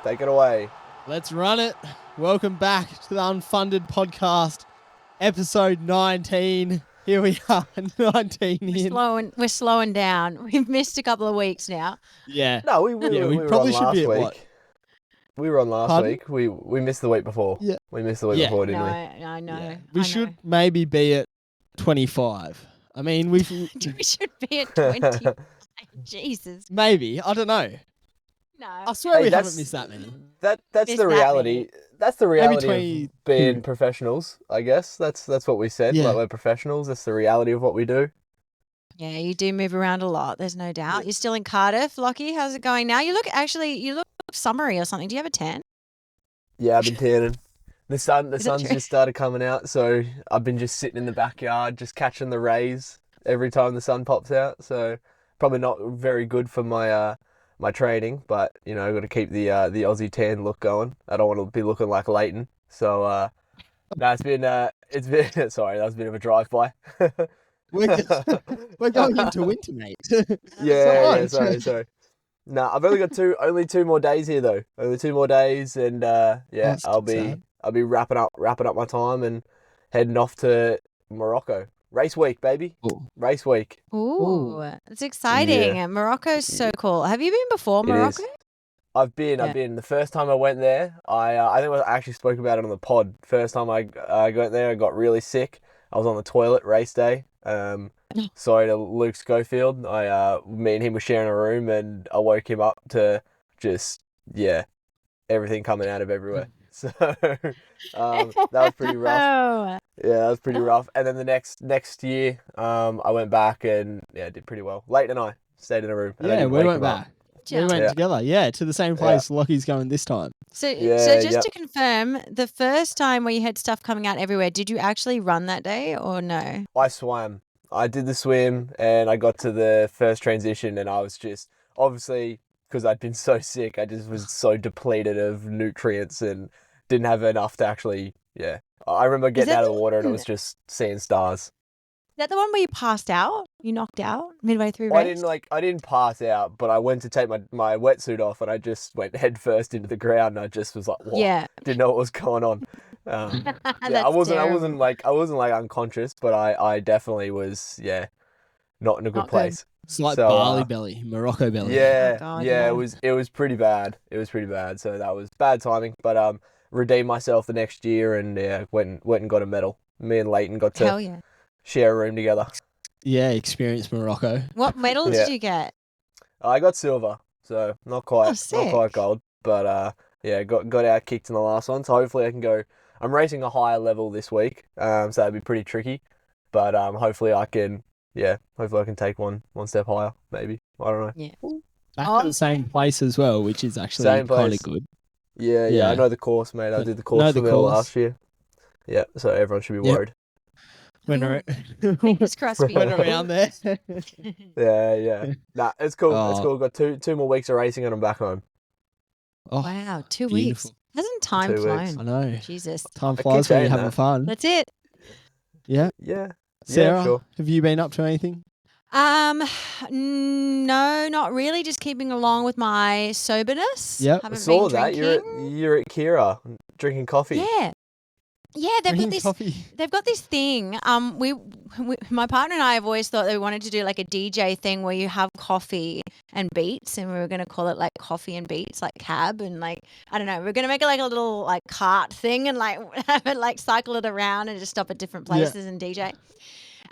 Take it away. Let's run it. Welcome back to the Unfunded podcast, episode 19. Here we are, 19 in. We're slowing down. We've missed a couple of weeks now. Yeah. No, we probably should be at week. what? We were on last Pardon? week. We missed the week before. Yeah. We missed the week before, didn't we? I know. Yeah. We should maybe be at 25. I mean, We should be at 20. Jesus. maybe. I don't know. No. I swear we haven't missed that many. That's Missed the that reality. many. That's the reality 20 of being professionals, I guess. That's what we said. Yeah. Like, we're professionals. That's the reality of what we do. Yeah, you do move around a lot. There's no doubt. You're still in Cardiff, Lockie. How's it going now? You look summery or something. Do you have a tan? Yeah, I've been tanning. The sun's just started coming out, so I've been just sitting in the backyard, just catching the rays every time the sun pops out. So probably not very good for my my training, but you know, I've got to keep the Aussie tan look going. I don't want to be looking like Leighton. So no, it's been sorry, that was a bit of a drive by. We're going into winter, mate. Yeah, sorry. No, I've only got two more days here though. Only 2 more days, and That's I'll be wrapping up my time and heading off to Morocco. Race week, baby. Ooh. Race week. Ooh, it's exciting. Yeah. Morocco's so cool. Have you been before It Morocco? is. I've been. The first time I went there, I think I actually spoke about it on the pod. First time I went there, I got really sick. I was on the toilet race day. Sorry to Luke Schofield. Me and him were sharing a room, and I woke him up to just everything coming out of everywhere. So that was pretty rough. Oh. Yeah, that was pretty rough. And then the next year, I went back and did pretty well. Leighton and I stayed in a room. And I Yeah, didn't we wake went him up. back. We went together, to the same place Lockie's going this time. So Yeah, just yep. to confirm, the first time where you had stuff coming out everywhere, did you actually run that day or no? I swam. I did the swim, and I got to the first transition, and I was just, obviously, because I'd been so sick, I just was so depleted of nutrients and didn't have enough to actually, I remember getting that out of the the water and it one- was just seeing stars. Is that the one where you passed out? You knocked out midway through Well, race? I didn't pass out, but I went to take my wetsuit off, and I just went head first into the ground, and I just was like, what? Yeah. Didn't know what was going on. I That's wasn't terrible. like unconscious, but I definitely was not in a good Not good. place. It's like So, Bali belly, Morocco belly. Yeah, God, yeah, yeah. it was pretty bad. It was pretty bad. So that was bad timing, but redeemed myself the next year, and went and got a medal. Me and Leighton got Hell to yeah. share a room together. Yeah, experience Morocco. What medal Yeah. did you get? I got silver, so not quite sick. gold, but got out kicked in the last one. So hopefully I can go. I'm racing a higher level this week, so that'd be pretty tricky. But hopefully I can take one step higher, maybe. I don't know. Yeah. Back to the same place as well, which is actually Same kind place. of good. Yeah, I know the course, mate. I did the course for Mill last year. Yeah, so everyone should be Yep. worried. Fingers crossed for you. Went around there. Yeah. Nah, it's cool. It's Oh. cool. Got two more weeks of racing and I'm back home. Oh, Wow, 2 beautiful. weeks. Hasn't time 2 weeks. flown? I know. Jesus. Time keep flies when you're saying having that. fun. That's it. Yeah. Yeah. Sarah, sure. have you been up to anything? No, not really. Just keeping along with my soberness. Yep. I Haven't saw been that. drinking. You're at Kira drinking coffee. Yeah, they've got Drinking this. coffee. They've got this thing. We, my partner and I have always thought that we wanted to do like a DJ thing where you have coffee and beats, and we were going to call it like coffee and beats, like cab, and like I don't know, we're going to make it like a little like cart thing, and like have it like cycle it around and just stop at different places and DJ.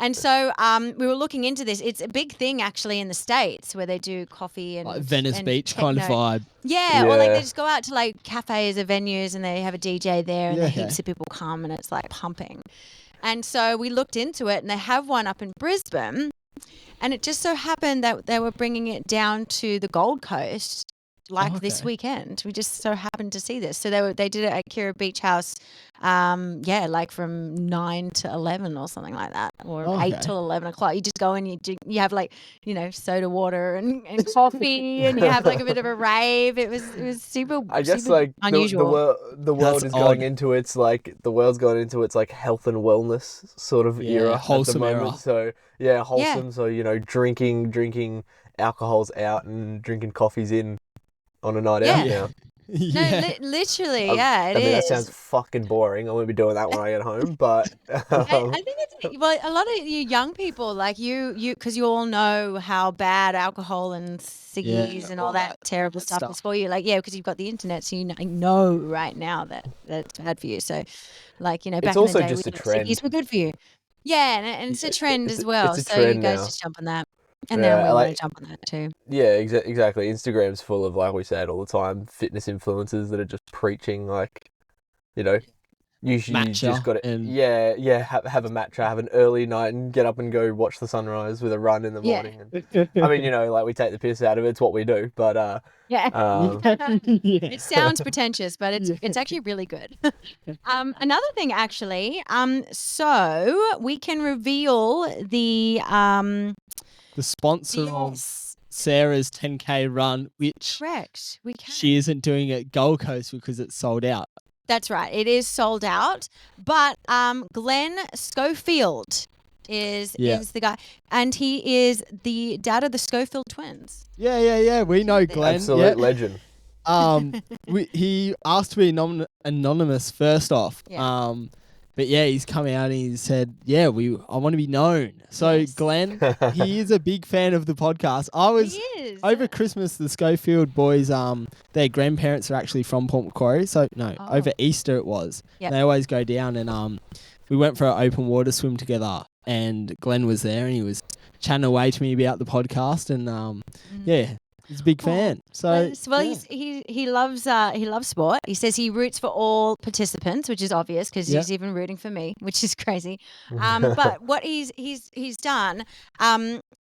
And so we were looking into this. It's a big thing actually in the States where they do coffee and Like Venice and Beach kind of techno. vibe. Yeah, or like Yeah. they just go out to like cafes or venues and they have a DJ there and Yeah. heaps of people come and it's like pumping. And so we looked into it and they have one up in Brisbane, and it just so happened that they were bringing it down to the Gold Coast like this okay. weekend. We just so happened to see this. So they did it at Kira Beach House, like from 9 to 11 or something like that, or 8 Okay. till 11 o'clock. You just go and you have like, soda water and coffee and you have like a bit of a rave. It was super, I guess super like unusual. the world That's is going odd. into its like health and wellness sort of Yeah, era wholesome at the moment. era. So yeah, wholesome. So drinking alcohol's out and drinking coffee's in on a night out Yeah. now. No, Yeah. literally, I, yeah, it I mean, that is. sounds fucking boring. I won't be doing that when I get home, but I think it's well, a lot of you young people like because you all know how bad alcohol and ciggies and all that terrible stuff is for you. Like, yeah, because you've got the internet, so you know right now that it's bad for you. So, like, it's back in the also day, we just a thought ciggies trend. were good for you. Yeah, and it's a trend It's as well. a So you trend guys now. just jump on that, and then Yeah, we want to like jump on that too. yeah, exactly. Instagram's full of, like we said all the time, fitness influencers that are just preaching like, you know, you just Matcha got to and have a matcha, have an early night, and get up and go watch the sunrise with a run in the Yeah. morning. And I mean, like we take the piss out of it. It's what we do, but Yeah. yeah. It sounds pretentious, but it's actually really good. Another thing, actually, so we can reveal the the sponsor of yes, Sarah's 10K run, which correct. We can. she isn't doing at Gold Coast because it's sold out. That's right. It is sold out, but Glenn Schofield is the guy, and he is the dad of the Schofield twins. Yeah. We know Glenn. absolute yeah. legend. He asked to be anonymous first off. Yeah. But yeah, he's come out and he said, "Yeah, I want to be known." So Yes. Glenn, he is a big fan of the podcast. I was He is. over Christmas. The Schofield boys, their grandparents are actually from Port Macquarie. So no, Oh. over Easter it was. Yep. They always go down and we went for an open water swim together. And Glenn was there and he was chatting away to me about the podcast and yeah. He's a big fan. So Well, yeah. he loves sport. He says he roots for all participants, which is obvious because he's even rooting for me, which is crazy. But what he's done,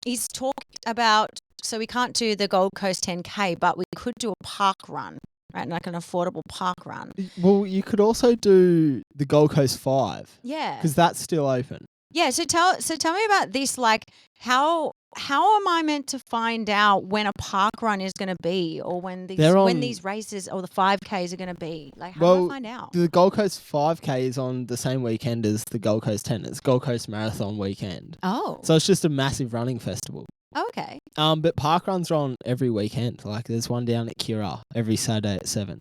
he's talked about. So we can't do the Gold Coast 10K, but we could do a park run, right? Like an affordable park run. Well, you could also do the Gold Coast 5 Yeah. because that's still open. Yeah. So tell me about this. Like how am I meant to find out when a park run is going to be, or when these races or the 5Ks are going to be? Like, how do I find out? The Gold Coast 5K is on the same weekend as the Gold Coast 10. It's Gold Coast Marathon weekend. Oh. So it's just a massive running festival. Oh, okay. But park runs are on every weekend. Like there's one down at Kira every Saturday at 7.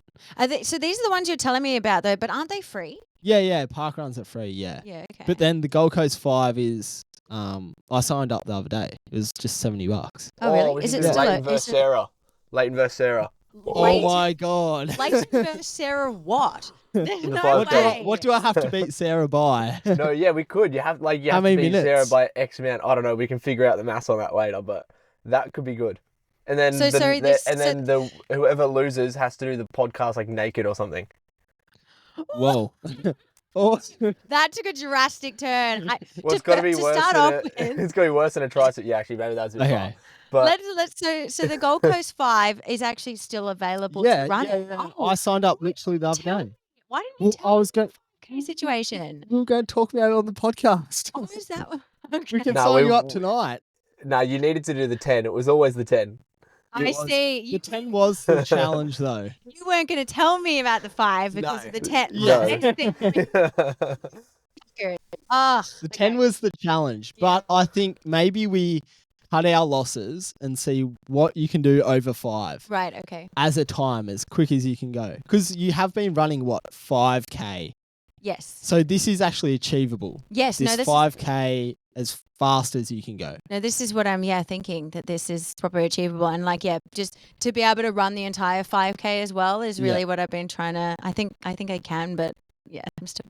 So these are the ones you're telling me about, though, but aren't they free? Yeah. Park runs are free. Yeah. Yeah. Okay. But then the Gold Coast 5 is. I signed up the other day. It was just $70. Oh, really? We Is should it do still Leighton versus Sarah? Leighton versus Sarah. Oh my God. Leighton versus Sarah what? There's no 5K. way. What do I have to beat Sarah by? No, yeah, we could. You have How to many beat minutes? Sarah by X amount. I don't know. We can figure out the maths on that later, but that could be good. And then whoever loses has to do the podcast like naked or something. Whoa. Oh. That took a drastic turn. Well, it's got to be worse. It's got to be worse than a tricep. Yeah, actually, maybe that's a bit far. But so the Gold Coast 5 is actually still available to run. Yeah. Oh, I signed up literally the other day. why didn't you tell I was going. me situation? We were going to talk about it on the podcast. Oh, is that? We can No, sign you up tonight. No, you needed to do the 10. It was always the 10. I see. The 10 was the challenge, though. You weren't going to tell me about the 5 because of the 10. No. The 10 was the challenge, but I think maybe we cut our losses and see what you can do over 5. Right, okay. As a time, as quick as you can go. Because you have been running, 5K? Yes. So this is actually achievable. Yes. This 5K as fast as you can go. No, this is what I'm thinking, that this is properly achievable, and just to be able to run the entire 5K as well is really what I've been trying to. I think I can, but yeah, I'm still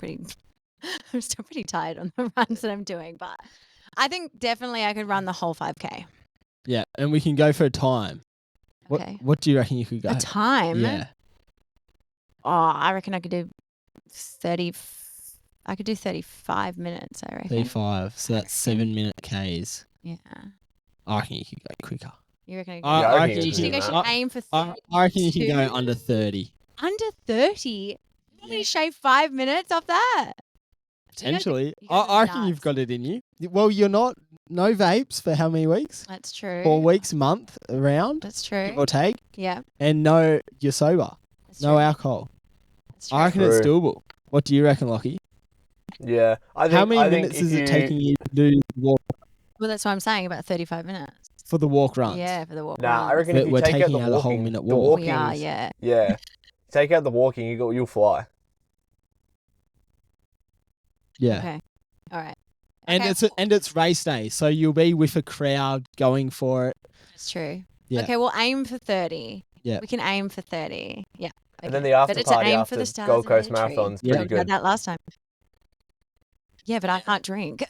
pretty tired on the runs that I'm doing, but I think definitely I could run the whole 5K. Yeah, and we can go for a time. Okay. What do you reckon you could go? A time? Yeah. Oh, I reckon I could do 30. I could do 35 minutes, I reckon. 35. So that's 7-minute Ks. Yeah. I reckon you could go quicker. You reckon? I reckon Do you you think I can should aim for 30? I reckon you can go under 30. Under 30? You want me to shave 5 minutes off that? Potentially. You guys are I reckon you've nuts. got it in you. Well, you're not. No vapes for how many weeks? That's true. 4 weeks, month around, That's true. give or take. Yeah. And no, you're sober. That's No true. alcohol. That's true. I reckon it's True. doable. What do you reckon, Lockie? Yeah. How many minutes is it taking you to do the walk Well, that's what I'm saying, about 35 minutes. for the walk runs? Yeah, for the walk. Nah, I reckon But if you we're take out taking the out a whole walking, minute the walk. We are, walking's- yeah. Yeah. Take out the walking, you'll fly. Yeah. Okay. All right. And Okay. it's race day, so you'll be with a crowd going for it. That's true. Yeah. Okay, we'll aim for 30. Yeah. We can aim for 30. Yeah. And then okay. the after Better to party aim after for the stars Gold and Coast hit a tree. Marathon's Yeah. pretty We had good. that last time. Yeah, but I can't drink.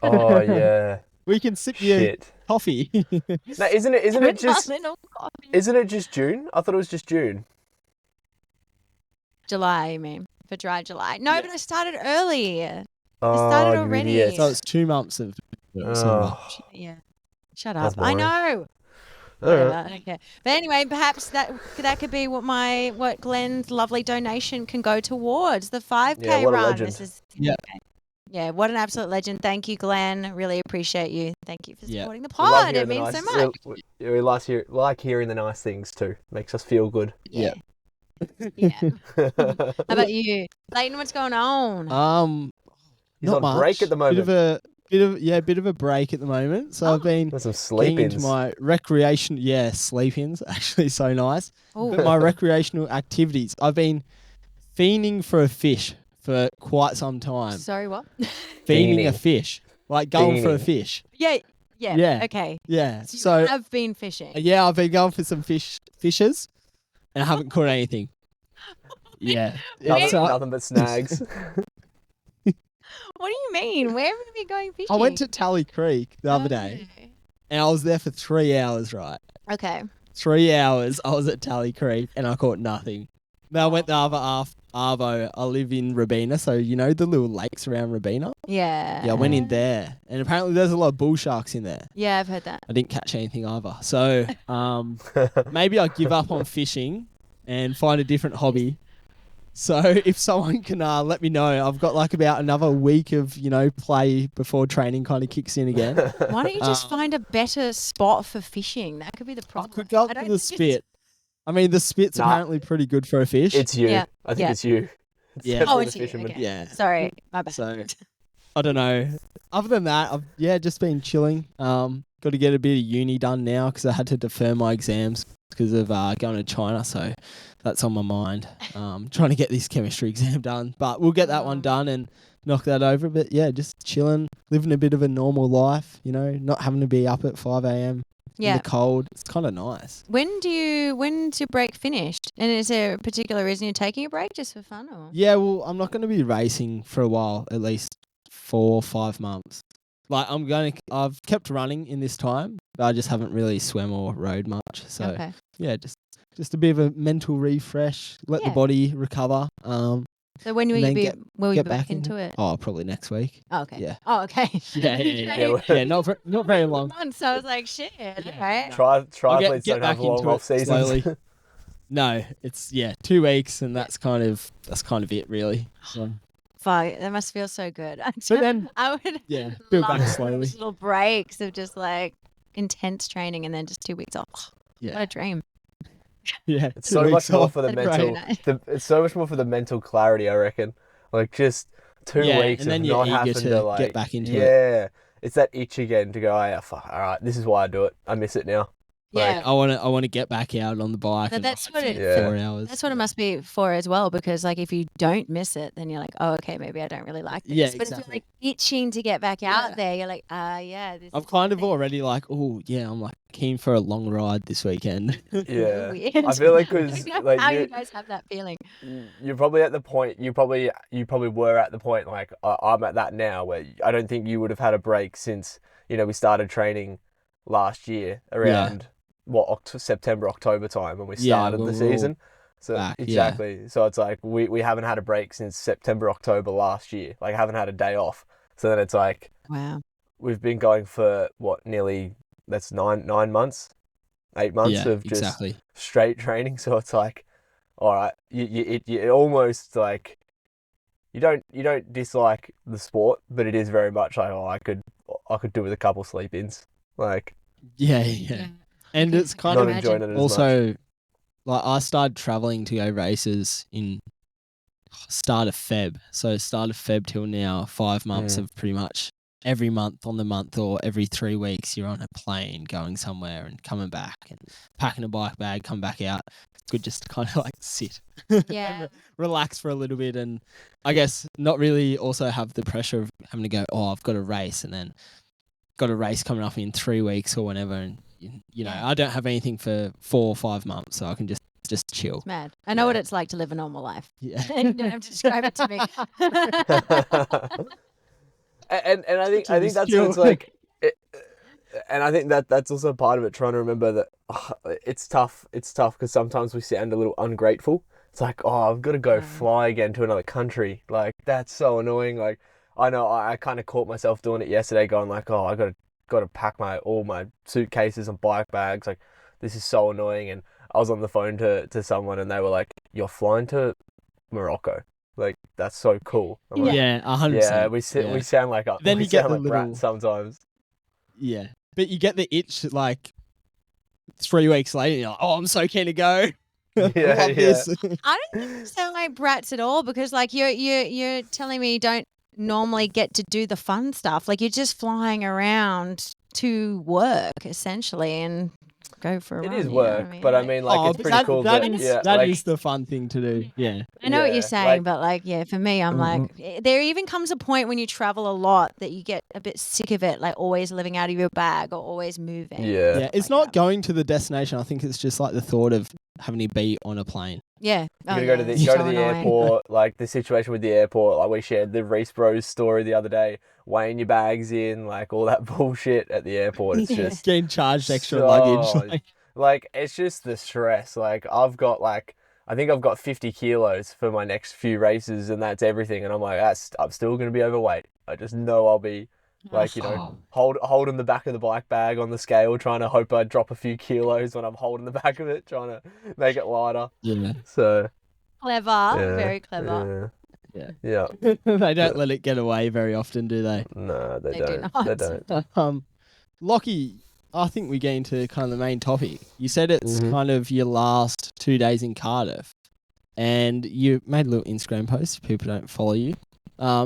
Oh yeah. We can sip your Shit. coffee. Now, isn't it just Little coffee. isn't it just June? I thought it was just June. July, you mean? For dry July. No, Yeah. but I started early. Oh, started you already. idiot. So it's 2 months of December. Oh, Yeah. Shut That's up. I boring. know. all Whatever, right. I don't care. But anyway, perhaps that could be what Glenn's lovely donation can go towards the 5K Yeah, what a run. legend. This is Yeah. Yeah, what an absolute legend. Thank you, Glenn. Really appreciate you. Thank you for Yeah. supporting the We love pod. hearing It the means nice, so much. We like hearing the nice things too. Makes us feel good. Yeah. Yeah. How about you? Leighton, what's going on? He's Not on break much. at the moment. Bit of a break at the moment. So I've been There's some getting sleep-ins. into my recreation. Yeah, sleep-ins. Actually, so nice. Ooh. But my recreational activities. I've been fiending for a fish for quite some time. Sorry, what? Fiending a Fiending. fish, like going for a Fiending. fish. Yeah. Yeah. Okay. Yeah. So, So you have been fishing. yeah, I've been going for some fishes, and I haven't caught anything. Yeah. It's, Nothing but snags. What do you mean? Where have you been going fishing? I went to Tally Creek the other day, and I was there for 3 hours. Right. Okay. 3 hours. I was at Tally Creek, and I caught nothing. Then I went the other Arvo. I live in Rabina, so you know the little lakes around Rabina. Yeah. Yeah, I went in there, and apparently there's a lot of bull sharks in there. Yeah, I've heard that. I didn't catch anything either. So maybe I'll give up on fishing and find a different hobby. So if someone can let me know, I've got like about another week of, play before training kind of kicks in again. Why don't you just find a better spot for fishing? That could be the I problem. could go up I to don't the think it's- spit. I mean, the spit's Nah. apparently pretty good for a fish. It's you. Yeah. I think Yeah. it's you. It's Yeah. definitely it's the you, fisherman. okay. Yeah. Sorry, my bad. So I don't know. Other than that, I've just been chilling. Got to get a bit of uni done now because I had to defer my exams because of going to China. So that's on my mind. Trying to get this chemistry exam done, but we'll get that one done and knock that over. But yeah, just chilling, living a bit of a normal life. Not having to be up at 5 a.m. in Yeah. the cold. It's kind of nice. When's your break finished? And is there a particular reason you're taking a break, just for fun, or? Yeah, well, I'm not going to be racing for a while, at least 4 or 5 months. Like I've kept running in this time, but I just haven't really swam or rode much. So Okay. yeah, just a bit of a mental refresh, let the Yeah. body recover. So when will and you then be? Will you get be back back into it? Oh, probably next week. Oh, okay. Yeah. Oh, okay. Yeah, not very long. Months. I was like, shit. Right. Triathletes get don't have back long into off it seasons. slowly. No, it's 2 weeks, and that's kind of it, really. So, Fuck, that must feel so good. so then, I would yeah, build love back slowly. those little breaks of just like intense training and then just 2 weeks off. Yeah. What a dream. Yeah, It's 2 so weeks much more off. for the That'd be mental. very nice. It's so much more for the mental clarity, I reckon. Like just 2 Yeah, weeks and then of you're not eager having to to get like back into it. Yeah, it's that itch again to go. Oh, yeah, fuck. All right, this is why I do it. I miss it now. Yeah. I want to get back out on the bike. But and that's ride what for it- 4 hours. That's what it must be for as well, because like if you don't miss it, then you're like, oh, okay, maybe I don't really like this. Yeah, but if exactly. you're like itching to get back Yeah. out there, you're like, yeah. This I'm is kind of something already like, oh yeah, I'm like keen for a long ride this weekend. Yeah, weird. I feel like I because don't know like how you guys have that feeling. you're probably at the point you probably were at the point like I'm at that now where I don't think you would have had a break since we started training last year around September October time when we started when the we're all season. So back, yeah. exactly. So it's like we haven't had a break since September October last year. Like haven't had a day off. So then it's like Wow. we've been going for nearly that's 9 months, 8 months Yeah, of just exactly. straight training. So it's like, all right, you almost like you don't dislike the sport, but it is very much like I could do with a couple sleep-ins. Like Yeah. And it's kind not of enjoying it as much. also like I started traveling to go races in start of Feb. So start of Feb till now, 5 months of pretty much every month on the month or every 3 weeks you're on a plane going somewhere and coming back and packing a bike bag, come back out. It's good just to kind of like sit Yeah. and relax for a little bit, and I guess not really also have the pressure of having to go, oh, I've got a race and then got a race coming up in 3 weeks or whenever, and you know, Yeah. I don't have anything for 4 or 5 months, so I can just chill. It's mad. I know what it's like to live a normal life. Yeah. You don't have to describe it to me. and I To think that's chill. what it's like. And I think that's also part of it. Trying to remember that it's tough. It's tough because sometimes we sound a little ungrateful. It's like, oh, I've got to go fly again to another country. Like that's so annoying. Like I know I kind of caught myself doing it yesterday, going like, oh, I got to pack all my suitcases and bike bags. Like this is so annoying. And I was on the phone to someone and they were like, you're flying to Morocco. Like that's so cool. I'm like, Yeah, 100%. yeah, Yeah. we sound like Then we you get sound the like little- brats sometimes. Yeah. But you get the itch like 3 weeks later, you're like, oh, I'm so keen to go. I Yeah, love this. I don't think you sound like brats at all because like you're telling me you don't normally get to do the fun stuff. Like you're just flying around to work essentially and go for a It run. is you know what work, I mean? but I Like, mean, like Oh, it's but pretty cool. that That is yeah, that like, is the fun thing to do. Yeah. I know what yeah, you're saying, like- but like, yeah, for me, I'm like, there even comes a point when you travel a lot that you get a bit sick of it, like always living out of your bag or always moving. Yeah. Yeah, it's not going to the destination. I think it's just like the thought of having to be on a plane. Yeah. You gotta go to the it's go so to the annoying. airport. Like the situation with the airport, like we shared the Reese Bros story the other day, weighing your bags in, like all that bullshit at the airport. It's Yeah. just Getting charged extra so- luggage. like it's just the stress. Like I think I've got 50 kilos for my next few races, and that's everything. And I'm like, I'm still gonna be overweight. I just know I'll be like, you know, holding the back of the bike bag on the scale, trying to hope I drop a few kilos when I'm holding the back of it, trying to make it lighter. Yeah. So Clever. yeah, Very clever. yeah. They don't let it get away very often, do they? No, they They do don't. not. They don't. Lockie, I think we get into kind of the main topic. You said it's Mhm. kind of your last 2 days in Cardiff, and you made a little Instagram post, if people don't follow you,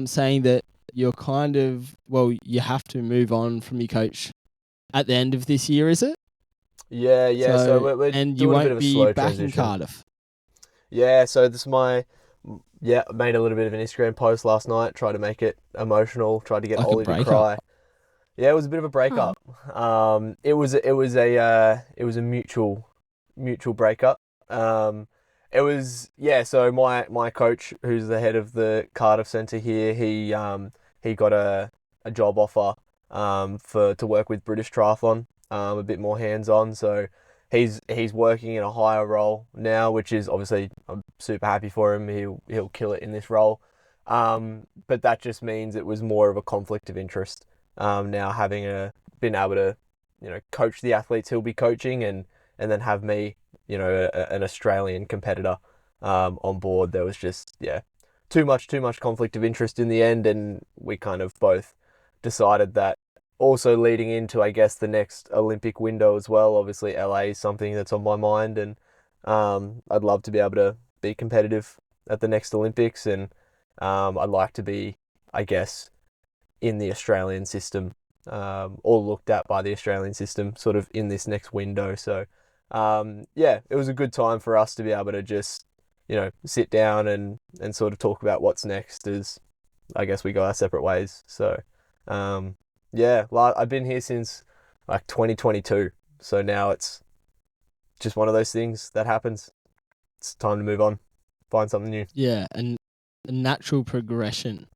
saying that you're kind of, well, you have to move on from your coach at the end of this year, is it? Yeah. So we're and doing you a bit won't of a be slow back transition. in Cardiff. Yeah. So this is I made a little bit of an Instagram post last night. Tried to make it emotional. Tried to get Like a Ollie to breakup. cry. Yeah, it was a bit of a breakup. It was a mutual breakup. It was So my coach, who's the head of the Cardiff Centre here, he got a job offer to work with British Triathlon, a bit more hands on. So he's working in a higher role now, which is obviously I'm super happy for him. He'll kill it in this role. But that just means it was more of a conflict of interest. Now having been able to, you know, coach the athletes he'll be coaching and then have me, you know, an Australian competitor on board. There was just too much conflict of interest in the end, and we kind of both decided that. Also leading into, I guess, the next Olympic window as well. Obviously, LA is something that's on my mind, and I'd love to be able to be competitive at the next Olympics, and I'd like to be, I guess, in the Australian system, or looked at by the Australian system, sort of in this next window. So, it was a good time for us to be able to just, you know, sit down and sort of talk about what's next as, I guess, we go our separate ways. So, I've been here since like 2022. So now it's just one of those things that happens. It's time to move on, find something new. Yeah, and a natural progression.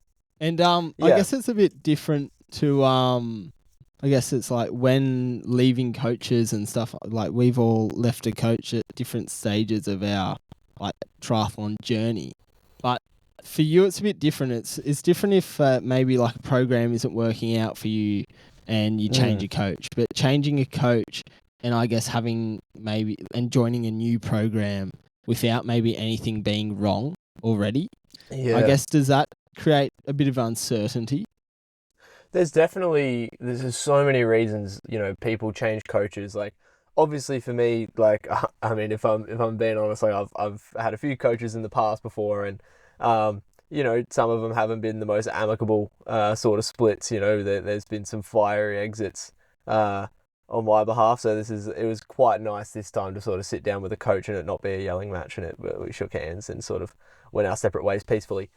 And I Yeah. guess it's a bit different to I guess it's like when leaving coaches and stuff, like we've all left a coach at different stages of our like triathlon journey. But for you it's a bit different. It's different if maybe like a program isn't working out for you and you change a coach. But changing a coach and I guess having maybe and joining a new program without maybe anything being wrong already. Yeah. I guess does that create a bit of uncertainty? There's so many reasons, you know, people change coaches. Like, obviously for me, like, I mean, if I'm being honest, like I've had a few coaches in the past before, and some of them haven't been the most amicable sort of splits. There's been some fiery exits on my behalf. So it was quite nice this time to sort of sit down with a coach and it not be a yelling match, and we shook hands and sort of went our separate ways peacefully.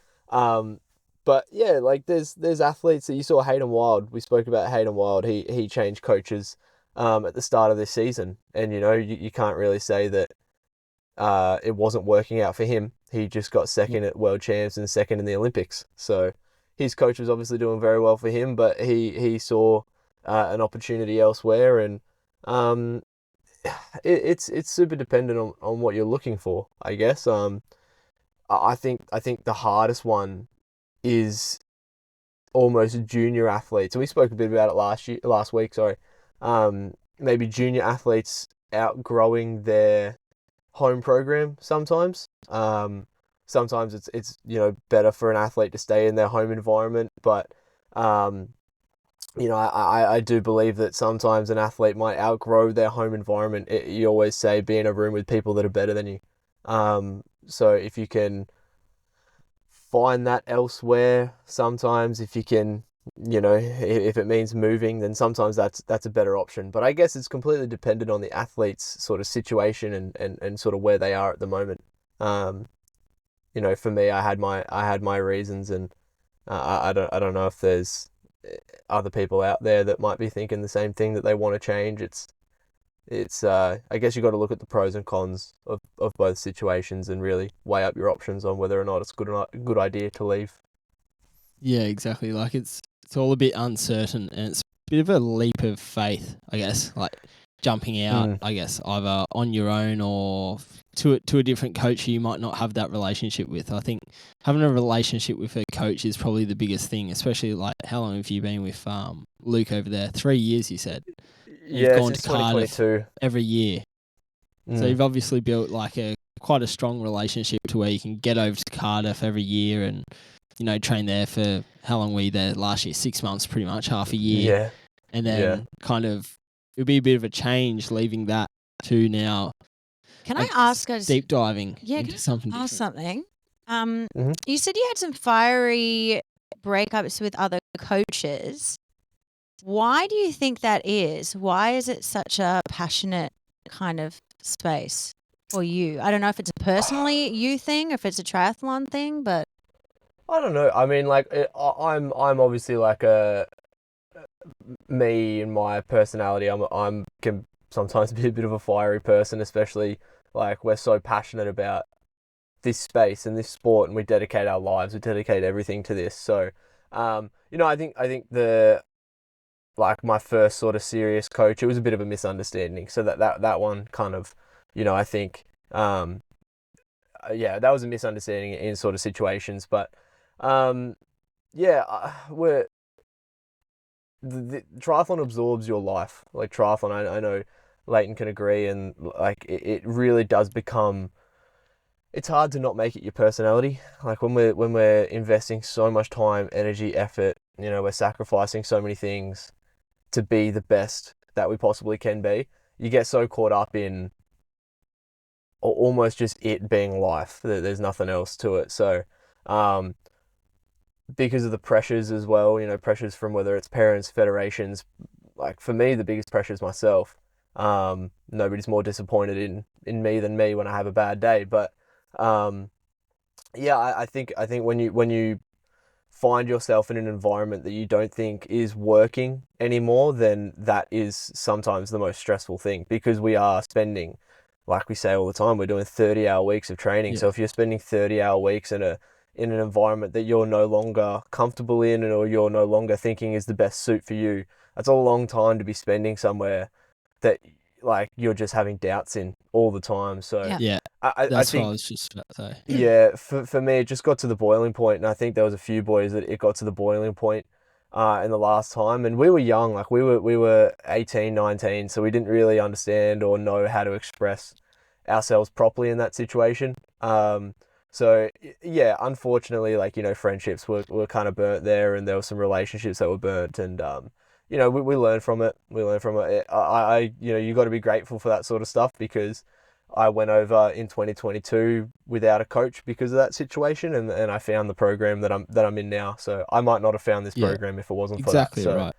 But yeah, like there's athletes that you saw. Hayden Wild. We spoke about Hayden Wild. He changed coaches at the start of this season, and you can't really say that it wasn't working out for him. He just got second at World Champs and second in the Olympics. So his coach was obviously doing very well for him, but he saw an opportunity elsewhere, and it's super dependent on what you're looking for, I guess. I think the hardest one is almost junior athletes, and we spoke a bit about it last week. Sorry, maybe junior athletes outgrowing their home program sometimes. Sometimes it's better for an athlete to stay in their home environment, but I do believe that sometimes an athlete might outgrow their home environment. You always say be in a room with people that are better than you. So if you can find that elsewhere, sometimes if you can, if it means moving, then sometimes that's a better option. But I guess it's completely dependent on the athlete's sort of situation and sort of where they are at the moment. For me, I had my reasons, and I don't know if there's other people out there that might be thinking the same thing, that they want to change. It's I guess you got to look at the pros and cons of both situations and really weigh up your options on whether or not it's a good idea to leave. Yeah, exactly. Like it's all a bit uncertain, and it's a bit of a leap of faith, I guess. Like jumping out, I guess, either on your own or to a different coach who you might not have that relationship with. I think having a relationship with a coach is probably the biggest thing, especially like how long have you been with Luke over there? 3 years, you said. And Yeah, you've gone since to Cardiff 2022 every year. So you've obviously built like quite a strong relationship to where you can get over to Cardiff every year and train there for how long were you there last year? 6 months, pretty much, half a year. Yeah. And then kind of it'll be a bit of a change leaving that to now. Can I ask us deep diving Yeah, into can something I ask different? something? You said you had some fiery breakups with other coaches. Why do you think that is? Why is it such a passionate kind of space for you? I don't know if it's a personally you thing, or if it's a triathlon thing, but I don't know. I mean, like I'm obviously like me and my personality. I'm can sometimes be a bit of a fiery person, especially like we're so passionate about this space and this sport, and we dedicate our lives, we dedicate everything to this. So, I think my first sort of serious coach, it was a bit of a misunderstanding. So that one kind of, I think, that was a misunderstanding in sort of situations. But, we're the triathlon absorbs your life. Like triathlon, I know Leighton can agree, and like it really does become. It's hard to not make it your personality. Like when we're investing so much time, energy, effort, we're sacrificing so many things to be the best that we possibly can be. You get so caught up in almost just it being life. There's nothing else to it. So, because of the pressures as well, pressures from whether it's parents, federations. Like for me, the biggest pressure is myself. Nobody's more disappointed in me than me when I have a bad day. But I think when you find yourself in an environment that you don't think is working anymore, then that is sometimes the most stressful thing, because we are spending, like we say all the time, we're doing 30-hour weeks of training. So if you're spending 30-hour weeks in an environment that you're no longer comfortable in, or you're no longer thinking is the best suit for you, that's a long time to be spending somewhere that like you're just having doubts in all the time. So I think what I was just about to say. Yeah, for me, it just got to the boiling point, and I think there was a few boys that it got to the boiling point in the last time, and we were young, like we were 18, 19, so we didn't really understand or know how to express ourselves properly in that situation. So yeah, unfortunately, like friendships were kind of burnt there, and there were some relationships that were burnt, and we learned from it. We learned from it. You got to be grateful for that sort of stuff, because I went over in 2022 without a coach because of that situation, and I found the program that I'm in now. So I might not have found this Yeah, program if it wasn't for that. exactly So right.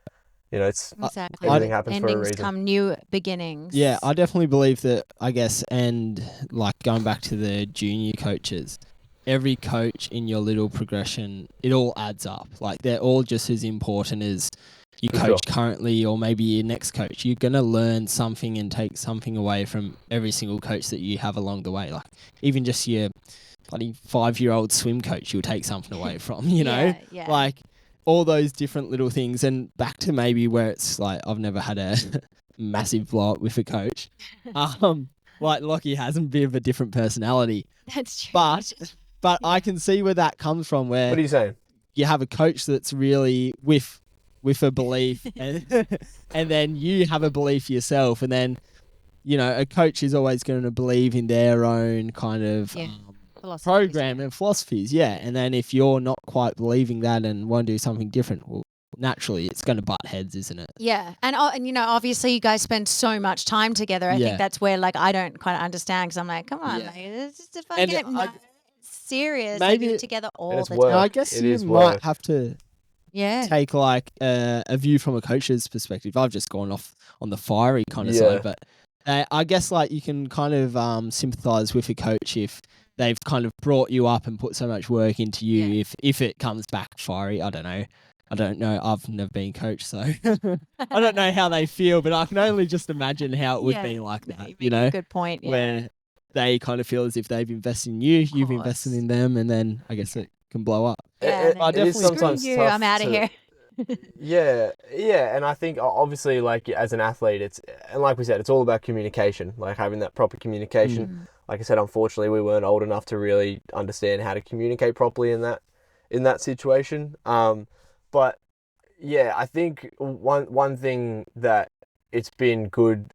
it's Exactly. everything With happens for a endings reason. come new beginnings. Yeah, I definitely believe that, I guess, and like going back to the junior coaches, every coach in your little progression, it all adds up. Like they're all just as important as your For coach sure. currently or maybe your next coach. You're going to learn something and take something away from every single coach that you have along the way. Like even just your bloody 5-year-old swim coach, you'll take something away from, you know? Yeah. Like all those different little things. And back to maybe where it's like, I've never had a massive blow up with a coach. Like Lockie has a bit of a different personality, That's true. but I can see where that comes from, where What are you saying? you have a coach that's really with a belief, and and then you have a belief yourself, and then a coach is always going to believe in their own kind of Philosophies, program and philosophies, and then if you're not quite believing that and want to do something different, well, naturally it's going to butt heads, isn't it? Yeah, and obviously you guys spend so much time together. I think that's where like I don't quite understand because I'm like, come on, like, it's just a fun game. No, it's serious. maybe like, you're together all it's the work. And time. I guess It you is might work. have to Yeah. take like a view from a coach's perspective. I've just gone off on the fiery kind of side, but I guess like you can kind of sympathize with a coach if they've kind of brought you up and put so much work into you. Yeah. If it comes back fiery, I don't know. I've never been coached, so I don't know how they feel, but I can only just imagine how it would be like No, that. you make a good point. Yeah. Where they kind of feel as if they've invested in you, you've invested in them, and then I guess it can blow up. Yeah, It is sometimes screw you, tough I'm out of here. Yeah, and I think obviously like as an athlete, and like we said, it's all about communication, like having that proper communication. Like I said, unfortunately, we weren't old enough to really understand how to communicate properly in that situation. But yeah, I think one thing that it's been good,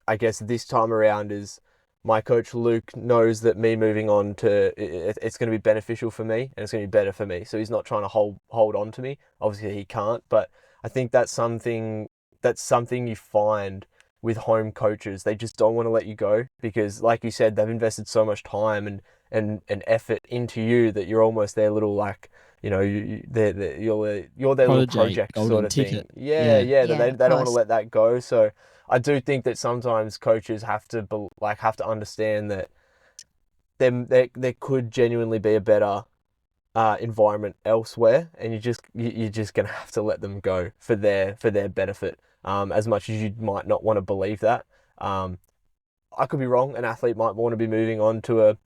I guess, this time around is my coach Luke knows that me moving on it's going to be beneficial for me and it's going to be better for me. So he's not trying to hold on to me. Obviously he can't, but I think that's something you find with home coaches. They just don't want to let you go because, like you said, they've invested so much time and effort into you that you're almost their little like. You're their little project sort of thing. Yeah. They don't want to let that go. So I do think that sometimes coaches have to understand that there could genuinely be a better environment elsewhere, and you're just gonna have to let them go for their benefit. As much as you might not want to believe that, I could be wrong. An athlete might want to be moving on to a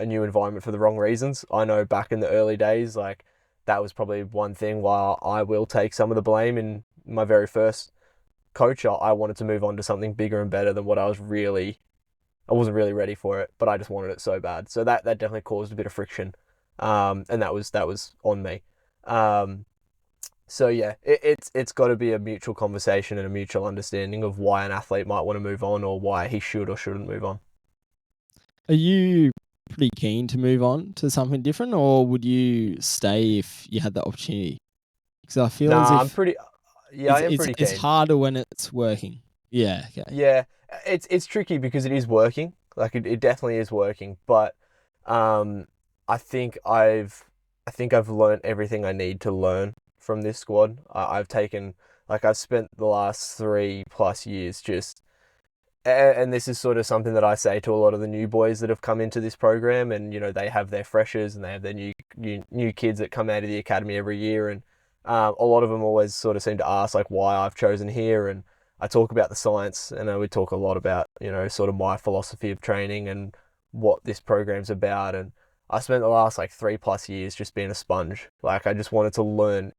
new environment for the wrong reasons. I know back in the early days, like that was probably one thing why I will take some of the blame. In my very first coach, I wanted to move on to something bigger and better than what I wasn't really ready for it, but I just wanted it so bad. So that definitely caused a bit of friction. And that was on me. So yeah, it's got to be a mutual conversation and a mutual understanding of why an athlete might want to move on or why he should or shouldn't move on. Are you pretty keen to move on to something different, or would you stay if you had the opportunity? Because I feel as if I am pretty keen. It's harder when it's working. Yeah. Okay. Yeah, it's tricky because it is working. Like it definitely is working, but I think I've learned everything I need to learn from this squad. I've spent the last 3+ years just. And this is sort of something that I say to a lot of the new boys that have come into this program, and they have their freshers and they have their new kids that come out of the academy every year, and a lot of them always sort of seem to ask like why I've chosen here, and I talk about the science, and we talk a lot about sort of my philosophy of training and what this program's about, and I spent the last like 3+ years just being a sponge. Like I just wanted to learn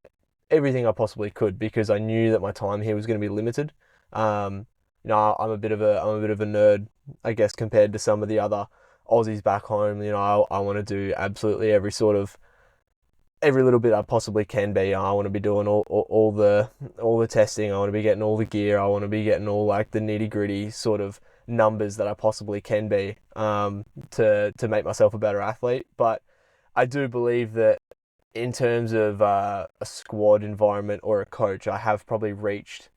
everything I possibly could because I knew that my time here was going to be limited. I'm a bit of a nerd, I guess, compared to some of the other Aussies back home. I want to do absolutely every little bit I possibly can be. I want to be doing all the testing. I want to be getting all the gear. I want to be getting all like the nitty gritty sort of numbers that I possibly can be to make myself a better athlete. But I do believe that in terms of a squad environment or a coach, I have probably reached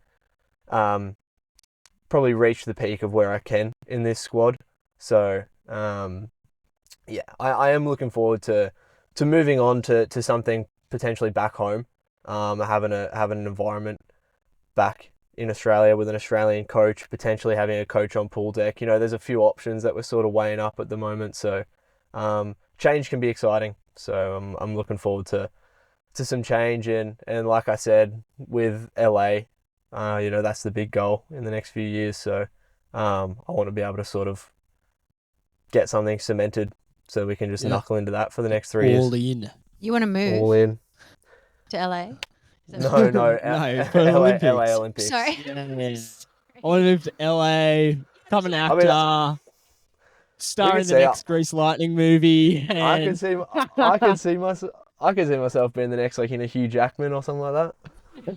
probably reached the peak of where I can in this squad. So yeah, I am looking forward to moving on to something potentially back home, having an environment back in Australia with an Australian coach, potentially having a coach on pool deck. You know, there's a few options that we're sort of weighing up at the moment. So change can be exciting. So I'm looking forward to some change, and like I said, with LA, you know, that's the big goal in the next few years. So I want to be able to sort of get something cemented so we can just knuckle into that for the next 3 years. All in. You want to move All in. to LA? No, No, for LA Olympics. Olympics. Sorry. Yes. I want to move to LA, become an actor, star in the see, next Grease Lightning movie. I And... could see myself being the next, like, in a Hugh Jackman or something like that.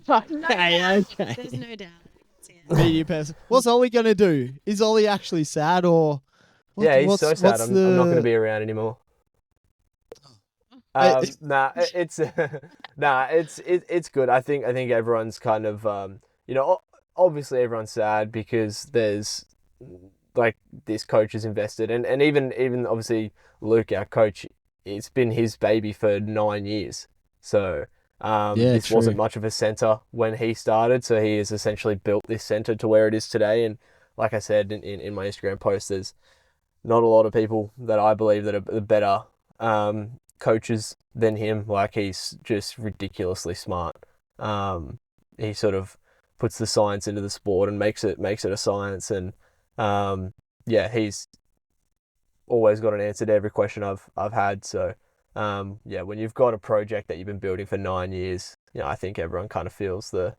okay. There's no doubt. Media person. What's Ollie gonna do? Is Ollie actually sad or? Yeah, he's so sad. what's I'm not going to be around anymore. It's it's good. I think everyone's kind of you know, obviously everyone's sad because there's, like, this coach is invested, and even obviously Luke, our coach, it's been his baby for 9 years. So this true. wasn't much of a center when he started, so he has essentially built this center to where it is today. And like I said in my Instagram post, there's not a lot of people that I believe that are better coaches than him. Like, he's just ridiculously smart. He sort of puts the science into the sport and makes it a science. And yeah, he's always got an answer to every question I've had. So yeah, when you've got a project that you've been building for 9 years, you know, I think everyone kind of feels a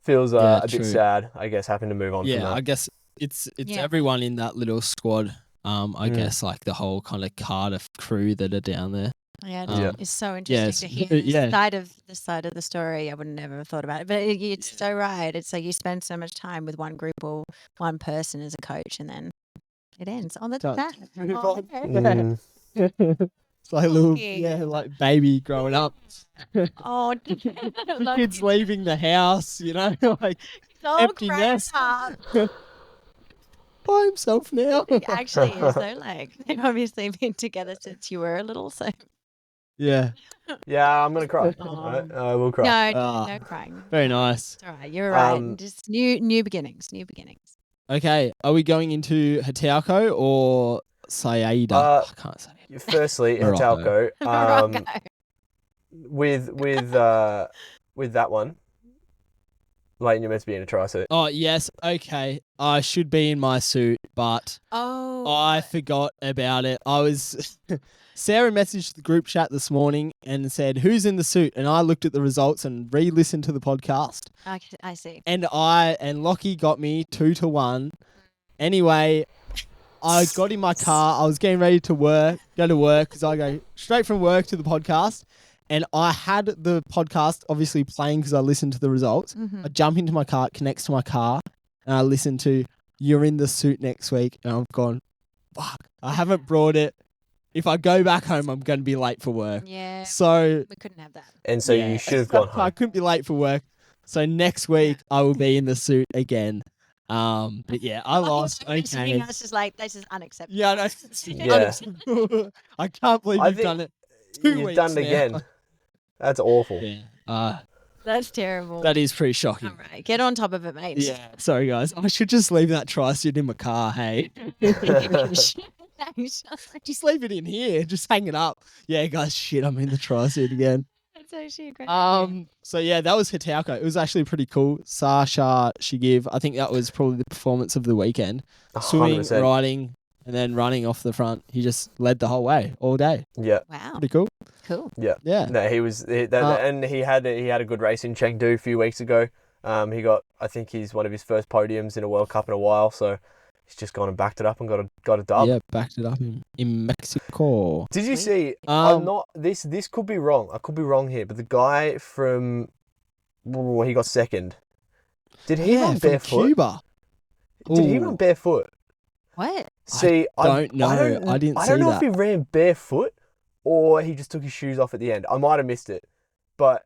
bit sad, I guess, having to move on from that. I guess it's everyone in that little squad. I guess, like, the whole kind of Cardiff crew that are down there. Yeah, it's so interesting to hear the side of the story. I would never have thought about it, but it's so right. It's like you spend so much time with one group or one person as a coach, and then it ends. Oh, that's that. It's like like baby growing up. Oh, Kids leaving the house, you know, like so empty nest. By himself now. It actually is though. Like, they've obviously been together since you were little, so. Yeah. Yeah, I'm gonna cry. Right? I will cry. No crying. Very nice. It's all right. You're right. Just new beginnings. New beginnings. Okay, are we going into Hitaoko or Saida? I can't say. Firstly, Hitaoko. With that one, Leighton, you're meant to be in a tri-suit. Oh, yes. Okay. I should be in my suit, but I forgot about it. Sarah messaged the group chat this morning and said, "Who's in the suit?" And I looked at the results and re-listened to the podcast. I see. And Lockie got me 2-1. Anyway, I got in my car. I was getting ready to go to work because I go straight from work to the podcast. And I had the podcast obviously playing because I listened to the results. Mm-hmm. I jump into my car, it connects to my car, and I listen to "You're in the Suit" next week. And I've gone, fuck, I haven't brought it. If I go back home, I'm going to be late for work. Yeah. So we couldn't have that. And so you should have gone home. I couldn't be late for work. So next week I will be in the suit again. But yeah, I lost. Okay. I was just like, this is unacceptable. Yeah, no, unacceptable. I can't believe you've done it. You've done it again. That's awful. Yeah. That's terrible. That is pretty shocking. All right, get on top of it, mate. Yeah. Sorry, guys. I should just leave that tri-suit in my car. Hey. Just leave it in here. Just hang it up. Yeah, guys. Shit, I'm in the tri-suit again. That's actually a great. So yeah, that was Hitaoko. It was actually pretty cool. Sasha Shigiv. I think that was probably the performance of the weekend. 100%. Swimming, riding, and then running off the front. He just led the whole way all day. Yeah. Wow. Pretty cool. Cool. Yeah. Yeah. No, and he had a good race in Chengdu a few weeks ago. He got, I think he's one of his first podiums in a World Cup in a while, so he's just gone and backed it up and got a dub. Yeah, backed it up in Mexico. Did you see? I'm not. This could be wrong. I could be wrong here, but the guy from he got second. Did he run barefoot? Cuba. Did he run barefoot? What? See, I don't know. I didn't see that. I don't know if he ran barefoot or he just took his shoes off at the end. I might have missed it, but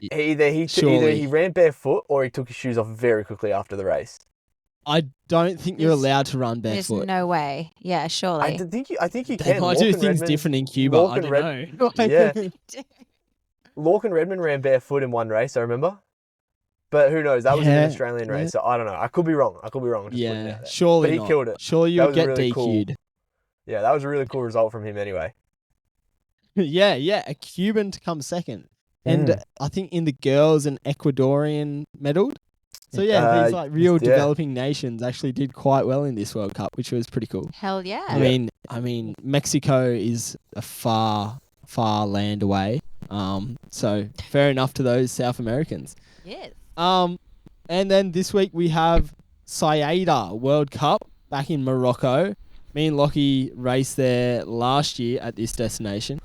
either he ran barefoot or he took his shoes off very quickly after the race. I don't think you're There's- allowed to run There's barefoot. no way. Yeah, surely. I think you They can. might do Lorcan things Redmond- different in Cuba. I Lorcan don't know. Yeah. Lorcan Redmond ran barefoot in one race, I remember. But who knows? That was in an Yeah, Australian yeah. race, so I don't know. I could be wrong. I'm just putting it Yeah, out there. surely But he not. killed it. Surely That you'll was get really cool. DQ'd. Yeah, that was a really cool result from him anyway. Yeah, a Cuban to come second. And I think in the girls, an Ecuadorian medaled. So these like real developing nations actually did quite well in this World Cup, which was pretty cool. Hell yeah. I mean, Mexico is a far land away. So fair enough to those South Americans. Yes. And then this week we have Sayada World Cup back in Morocco. Me and Lockie raced there last year at this destination.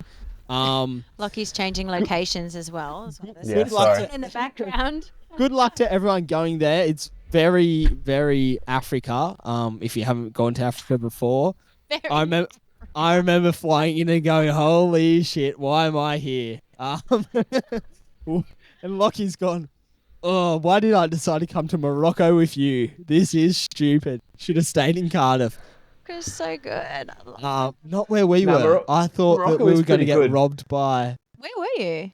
Lockie's changing locations as well. Yeah, sorry. In the background. Good luck to everyone going there. It's very, very Africa. If you haven't gone to Africa before, I remember flying in and going, "Holy shit, why am I here?" And Lockie's gone, "Oh, why did I decide to come to Morocco with you? This is stupid. Should have stayed in Cardiff." It's so good. I love Not where we were. I thought Morocco that we was were going to pretty get good. robbed by Where were you?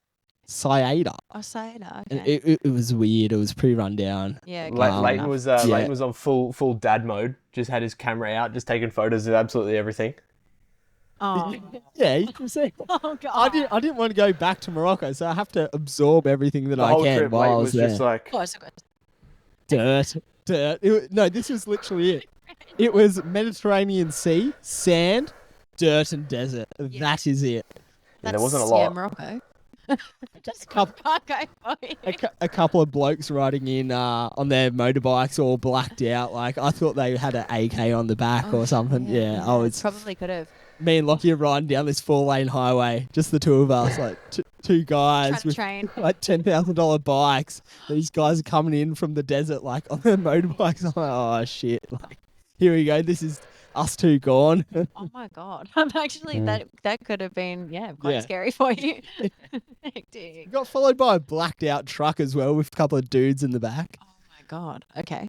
Sayada. Oh, Sayada. And Okay. it was weird. It was pretty run down. Yeah. Okay. Leighton was Leighton was on full dad mode. Just had his camera out, just taking photos of absolutely everything. Oh. Yeah, you can see. Oh God. I didn't want to go back to Morocco, so I have to absorb everything that The I whole can trip, while I Leighton was was there. just like, Of course, of course. Dirt. No, this was literally it. It was Mediterranean Sea, sand, dirt, and desert. Yeah. That is it. yeah, there wasn't a lot. Yeah, Morocco. Just a couple, Can't go for you. a couple of blokes riding in on their motorbikes, all blacked out. Like I thought they had an AK on the back or something. Yeah, I was. Probably could have. Me and Lockie are riding down this 4-lane highway, just the two of us, like two guys Trying to with train. like $10,000 bikes. These guys are coming in from the desert, like on their motorbikes. I'm like, oh shit! Like, here we go. This is us two gone. Oh my God. I'm actually that could have been quite Yeah. scary for you. Hectic. Got followed by a blacked out truck as well with a couple of dudes in the back. Oh my God. Okay.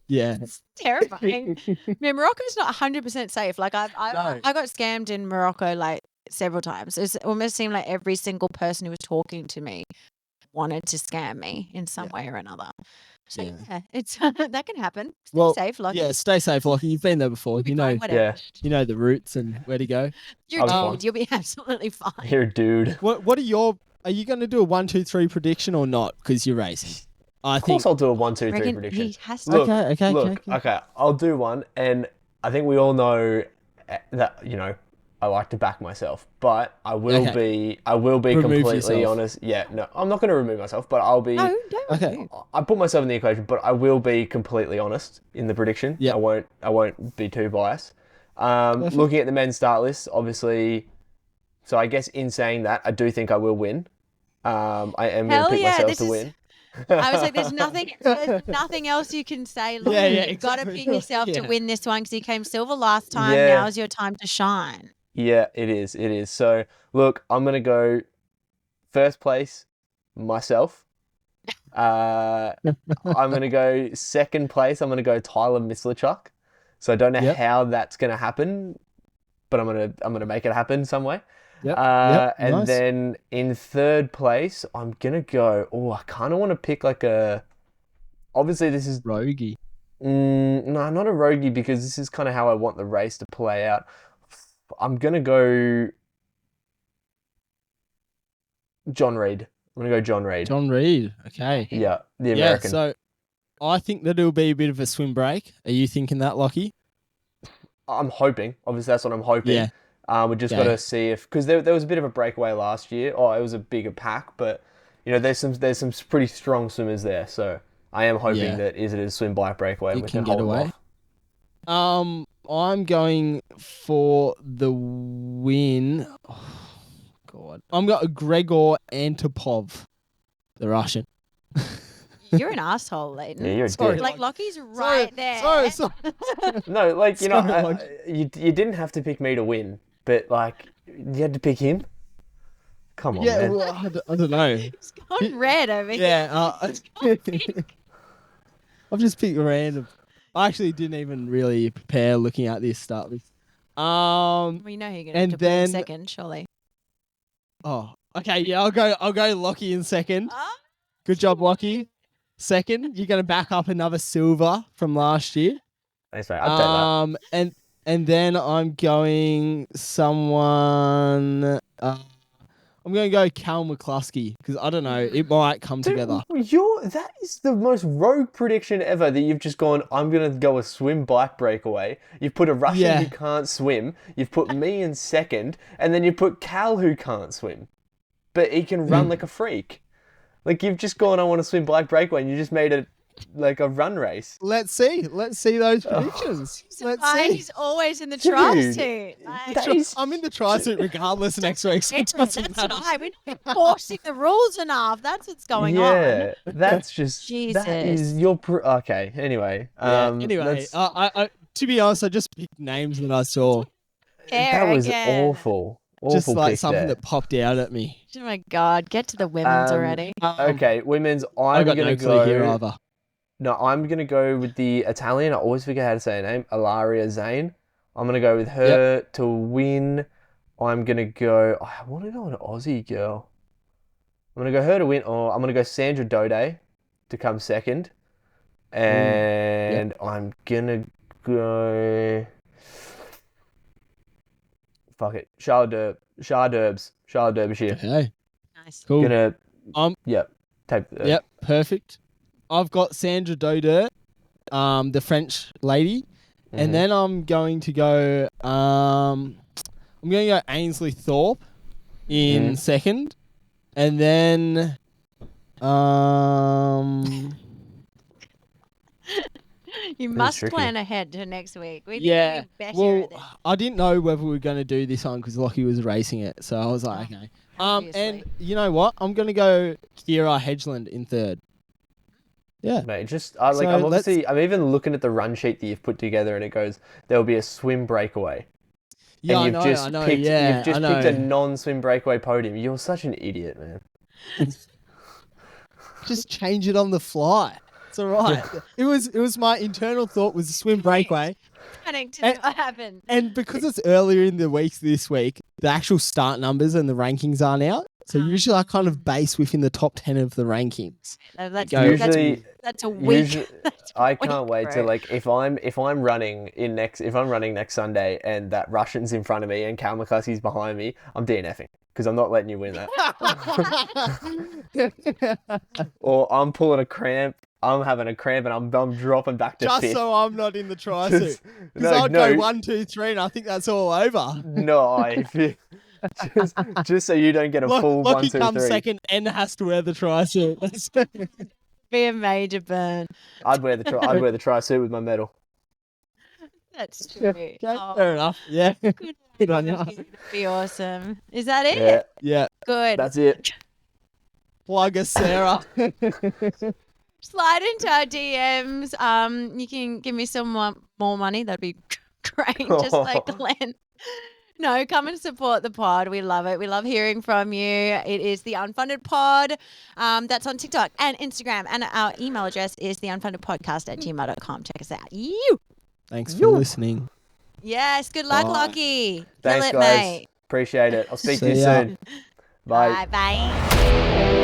Yeah. It's terrifying. Man, Morocco's not 100% safe. Like I got scammed in Morocco like several times. It almost seemed like every single person who was talking to me wanted to scam me in some way or another. So yeah, it's that can happen. Stay safe, Lockie. Yeah, stay safe, Lockie. You've been there before. You'll be You fine, know, whatever. you know the routes and where to go. You're a I was dude. You'll be absolutely fine. You're a dude. What are you going to do a 1, 2, 3 prediction or not? Because you're racing. I Of think. course, I'll do a 1, 2, 3 Reckon prediction. he has to. Look, Okay. okay, I'll do one, and I think we all know that I like to back myself, but I will be Remove completely yourself. honest. Yeah, no, I'm not going to remove myself, but I'll be. No, don't. Okay. I put myself in the equation, but I will be completely honest in the prediction. Yeah. I won't be too biased. Perfect. Looking at the men's start list, obviously. So I guess in saying that, I do think I will win. I am going Hell to pick yeah, myself this to is- win. I was like, there's nothing else you can say. Lockie. Yeah, You've got to exactly. pick yourself to Yeah. win this one because you came silver last time. Yeah. Now's your time to shine. Yeah, it is. It is. So look, I'm going to go first place myself. I'm going to go second place. I'm going to go Tyler Mislichuk. So I don't know Yep. how that's going to happen, but I'm going to make it happen some way. Yep. And Nice. then in third place, I'm going to go, I kind of want to pick like obviously this is, Rogie. no, not a rogie because this is kind of how I want the race to play out. I'm going to go John Reed. I'm going to go John Reed. John Reed. Okay. Yeah, the American. Yeah, so I think that it'll be a bit of a swim break. Are you thinking that, Lockie? I'm hoping. Obviously, that's what I'm hoping. Yeah. We just Okay. got to see if... Because there was a bit of a breakaway last year. Oh, it was a bigger pack, but, there's some pretty strong swimmers there. So I am hoping Yeah. that it is swim bike breakaway. You we can hold get them away. off. I'm going for the win. Oh, God. I'm got Gregor Antipov, the Russian. You're an asshole, Leighton. Yeah, you're a Sorry. dick. Like Lockie's right there. Sorry. No, like, Sorry, you didn't have to pick me to win, but, like, you had to pick him. Come on, Yeah, man. well, I don't know. It's gone red over here. Yeah, I've just picked random. I actually didn't even really prepare looking at this stuff. Well, you know who you're going And to put in then- second, surely. Oh, okay. Yeah, I'll go Lockie in second. Oh, Good job, Lockie. Second, you're gonna back up another silver from last year. Thanks, mate. I'll take that. And then I'm going someone. I'm going to go Cal McCluskey because I don't know. It might come together. That is the most rogue prediction ever. That you've just gone. I'm gonna go a swim bike breakaway. You've put a Russian who can't swim. You've put me in second, and then you put Cal who can't swim, but he can run like a freak. Like you've just gone. I want to swim bike breakaway, and you just made it like a run race. Let's see those predictions. Let's why see. he's always in the tri Dude, suit. That is I'm in the tri suit regardless next week. So it That's doesn't matter. why we're not enforcing the rules enough. That's what's going on. Yeah, that's just Jesus. That is your okay. Anyway, Anyway, let's- I to be honest, I just picked names that I saw. that was again. awful. Just Awful like pick something there. that popped out at me. Oh my God, get to the women's already. Okay, women's. I I'm got gonna no clue here go. either. No, I'm gonna go with the Italian. I always forget how to say her name. Ilaria Zane. I'm gonna go with her to win. I'm gonna go. I want to go an Aussie girl. I'm gonna go her to win, or I'm gonna go Sandra Dode to come second, and I'm gonna go. Fuck it, Charlotte Derbyshire. Okay, Nice. cool. Gonna. Um, Yep. Take. Yep, perfect. I've got Sandra Dodert, the French lady, and then I'm going to go. Ainsley Thorpe in second, and then You must tricky. plan ahead to next week. We need yeah. to be better Well, at this. I didn't know whether we were going to do this one because Lockie was racing it, so I was like, okay. And obviously. you know what? I'm going to go Kira Hedgeland in third. Yeah. Mate, So I'm even looking at the run sheet that you've put together, and it goes, there will be a swim breakaway. Yeah, and I know. picked, Yeah, you've just I know. picked a non-swim breakaway podium. You're such an idiot, man. Just change it on the fly. It's all right. It was my internal thought was a swim breakaway. Panic to know what happened. And because it's earlier in the week this week, the actual start numbers and the rankings aren't out. So usually I kind of base within the top 10 of the rankings. That's Usually, that's a week. usually That's a I week, can't wait to bro. like if I'm running next Sunday and that Russian's in front of me and Cal McCluskey's behind me, I'm DNFing because I'm not letting you win that. Or I'm pulling a cramp. I'm having a cramp and I'm dropping back to Just fifth. so I'm not in the tri suit. Because No, I'd go 1, 2, 3, and I think that's all over. No, if you, just so you don't get a full Lockie 1, 2, comes 3. second and has to wear the tri suit. Be a major burn. I'd wear the tri suit with my medal. That's true. Okay, Oh, fair enough. Yeah. Good on you. that'd be awesome. Is that it? Yeah, Yeah. Good. that's it. Plug us, Sarah. Slide into our DMs. You can give me some more money. That'd be great. Just like Glenn. No, come and support the pod. We love it. We love hearing from you. It is the Unfunded Pod. That's on TikTok and Instagram. And our email address is theunfundedpodcast@gmail.com. Check us out. You. Thanks for listening. Yes. Good luck, Bye. Lockie. Kill Thanks, it, guys. mate. Appreciate it. I'll speak to you See ya. soon. Bye. Bye. Bye.